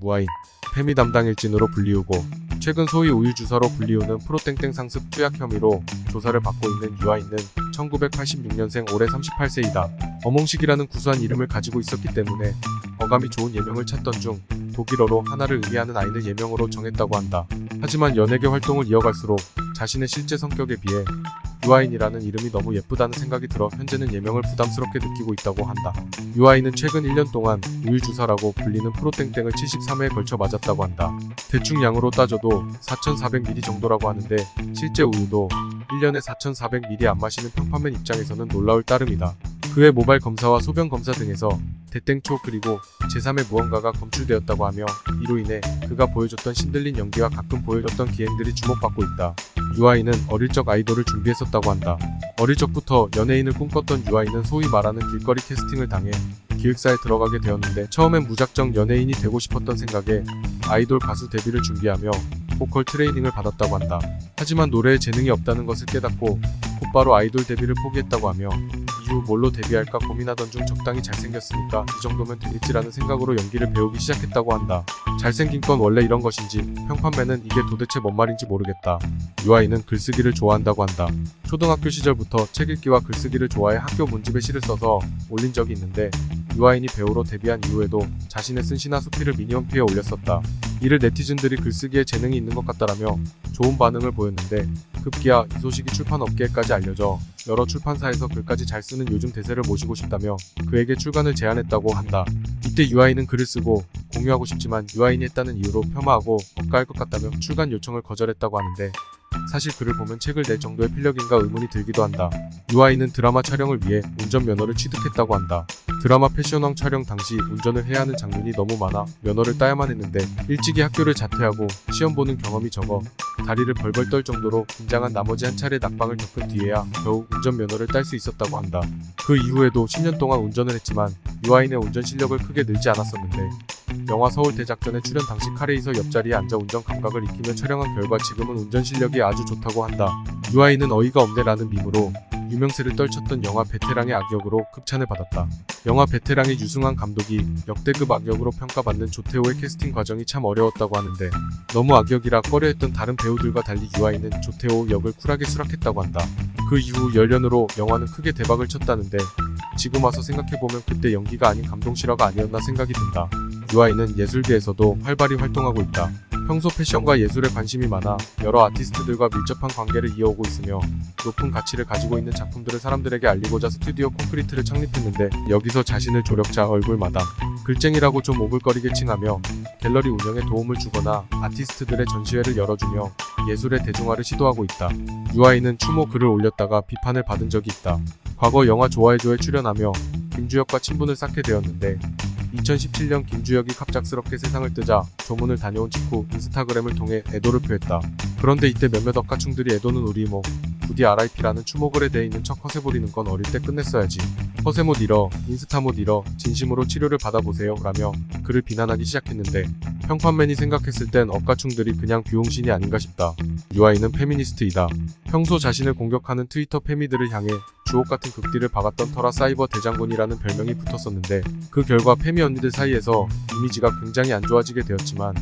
무아인, 페미 담당 일진으로 불리우고 최근 소위 우유주사로 불리우는 프로땡땡 상습 투약 혐의로 조사를 받고 있는 유아인은 1986년생 올해 38세이다. 어몽식이라는 구수한 이름을 가지고 있었기 때문에 어감이 좋은 예명을 찾던 중 독일어로 하나를 의미하는 아이를 예명으로 정했다고 한다. 하지만 연예계 활동을 이어갈수록 자신의 실제 성격에 비해 유아인이라는 이름이 너무 예쁘다는 생각이 들어 현재는 예명을 부담스럽게 느끼고 있다고 한다. 유아인은 최근 1년 동안 우유주사라고 불리는 프로땡땡을 73회에 걸쳐 맞았다고 한다. 대충 양으로 따져도 4400ml 정도라고 하는데 실제 우유도 1년에 4400ml 안 마시는 평판맨 입장에서는 놀라울 따름이다. 그의 모발 검사와 소변 검사 등에서 대땡초 그리고 제3의 무언가가 검출되었다고 하며 이로 인해 그가 보여줬던 신들린 연기와 가끔 보여줬던 기행들이 주목받고 있다. 유아인은 어릴 적 아이돌을 준비했었다고 한다. 어릴 적부터 연예인을 꿈꿨던 유아인은 소위 말하는 길거리 캐스팅을 당해 기획사에 들어가게 되었는데 처음엔 무작정 연예인이 되고 싶었던 생각에 아이돌 가수 데뷔를 준비하며 보컬 트레이닝을 받았다고 한다. 하지만 노래에 재능이 없다는 것을 깨닫고 곧바로 아이돌 데뷔를 포기했다고 하며 이후 뭘로 데뷔할까 고민하던 중 적당히 잘생겼으니까 이 정도면 되겠지라는 생각으로 연기를 배우기 시작했다고 한다. 잘생긴 건 원래 이런 것인지 평판맨은 이게 도대체 뭔 말인지 모르겠다. 유아인은 글쓰기를 좋아한다고 한다. 초등학교 시절부터 책 읽기와 글쓰기를 좋아해 학교 문집에 시를 써서 올린 적이 있는데 유아인이 배우로 데뷔한 이후에도 자신의 쓴 시나 수필을 미니홈피에 올렸었다. 이를 네티즌들이 글쓰기에 재능이 있는 것 같다라며 좋은 반응을 보였는데 급기야 이 소식이 출판업계에까지 알려져 여러 출판사에서 글까지 잘 쓰는 요즘 대세를 모시고 싶다며 그에게 출간을 제안했다고 한다. 이때 유아인은 글을 쓰고 공유하고 싶지만 유아인이 했다는 이유로 폄하하고 억까할 것 같다며 출간 요청을 거절했다고 하는데 사실 글을 보면 책을 낼 정도의 필력인가 의문이 들기도 한다. 유아인은 드라마 촬영을 위해 운전면허를 취득했다고 한다. 드라마 패션왕 촬영 당시 운전을 해야 하는 장면이 너무 많아 면허를 따야만 했는데 일찍이 학교를 자퇴하고 시험 보는 경험이 적어 다리를 벌벌 떨 정도로 긴장한 나머지 한 차례 낙방을 겪은 뒤에야 겨우 운전면허를 딸 수 있었다고 한다. 그 이후에도 10년 동안 운전을 했지만 유아인의 운전 실력을 크게 늘지 않았었는데 영화 서울 대작전에 출연 당시 카레이서 옆자리에 앉아 운전 감각을 익히며 촬영한 결과 지금은 운전 실력이 아주 좋다고 한다. 유아인은 어이가 없네라는 밈으로 유명세를 떨쳤던 영화 베테랑의 악역으로 극찬을 받았다. 영화 베테랑의 유승환 감독이 역대급 악역으로 평가받는 조태호의 캐스팅 과정이 참 어려웠다고 하는데 너무 악역이라 꺼려했던 다른 배우들과 달리 유아인은 조태호 역을 쿨하게 수락했다고 한다. 그 이후 열연으로 영화는 크게 대박을 쳤다는데 지금 와서 생각해보면 그때 연기가 아닌 감동 실화가 아니었나 생각이 든다. 유아인은 예술계에서도 활발히 활동하고 있다. 평소 패션과 예술에 관심이 많아 여러 아티스트들과 밀접한 관계를 이어오고 있으며 높은 가치를 가지고 있는 작품들을 사람들에게 알리고자 스튜디오 콘크리트를 창립했는데 여기서 자신을 조력자 얼굴마담, 글쟁이라고 좀 오글거리게 칭하며 갤러리 운영에 도움을 주거나 아티스트들의 전시회를 열어주며 예술의 대중화를 시도하고 있다. 유아인은 추모 글을 올렸다가 비판을 받은 적이 있다. 과거 영화 좋아해줘에 출연하며 김주혁과 친분을 쌓게 되었는데 2017년 김주혁이 갑작스럽게 세상을 뜨자 조문을 다녀온 직후 인스타그램을 통해 애도를 표했다. 그런데 이때 몇몇 억가충들이 애도는 우리 이모 부디 RIP라는 추모글에 대해 있는 척 허세 부리는 건 어릴 때 끝냈어야지. 허세 못 잃어, 인스타 못 잃어, 진심으로 치료를 받아보세요 라며 그를 비난하기 시작했는데 평판맨이 생각했을 땐 억가충들이 그냥 비용신이 아닌가 싶다. 유아인은 페미니스트이다. 평소 자신을 공격하는 트위터 페미들을 향해 주옥 같은 극딜을 박았던 터라 사이버 대장군이라는 별명이 붙었었는데 그 결과 페미 언니들 사이에서 이미지가 굉장히 안 좋아지게 되었지만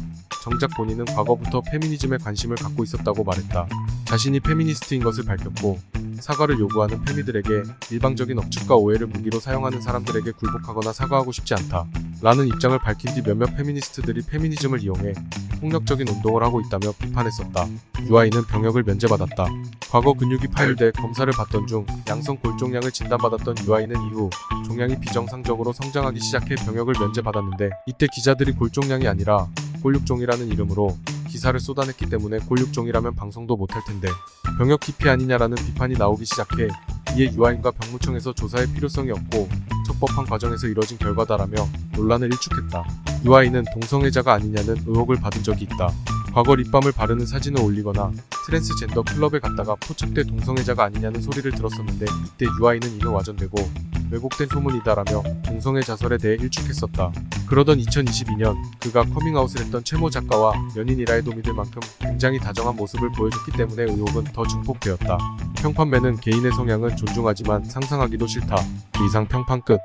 정작 본인은 과거부터 페미니즘에 관심을 갖고 있었다고 말했다. 자신이 페미니스트인 것을 밝혔고 사과를 요구하는 페미들에게 일방적인 억측과 오해를 무기로 사용하는 사람들에게 굴복하거나 사과하고 싶지 않다 라는 입장을 밝힌 뒤 몇몇 페미니스트들이 페미니즘을 이용해 폭력적인 운동을 하고 있다며 비판했었다. 유아인은 병역을 면제받았다. 과거 근육이 파열돼 검사를 받던 중 양성 골종양을 진단받았던 유아인은 이후 종양이 비정상적으로 성장하기 시작해 병역을 면제받았는데 이때 기자들이 골종양이 아니라 골육종이라는 이름으로 기사를 쏟아냈기 때문에 골육종이라면 방송도 못할 텐데 병역 기피 아니냐라는 비판이 나오기 시작해 이에 유아인과 병무청에서 조사의 필요성이 없고 적법한 과정에서 이뤄진 결과다라며 논란을 일축했다. 유아인은 동성애자가 아니냐는 의혹을 받은 적이 있다. 과거 립밤을 바르는 사진을 올리거나 트랜스젠더 클럽에 갔다가 포착돼 동성애자가 아니냐는 소리를 들었었는데 이때 유아인은 이는 와전되고 왜곡된 소문이다라며 동성애 자설에 대해 일축했었다. 그러던 2022년 그가 커밍아웃을 했던 최모 작가와 연인이라의 도미들 만큼 굉장히 다정한 모습을 보여줬기 때문에 의혹은 더 증폭되었다. 평판맨은 개인의 성향은 존중하지만 상상하기도 싫다. 이상 평판 끝.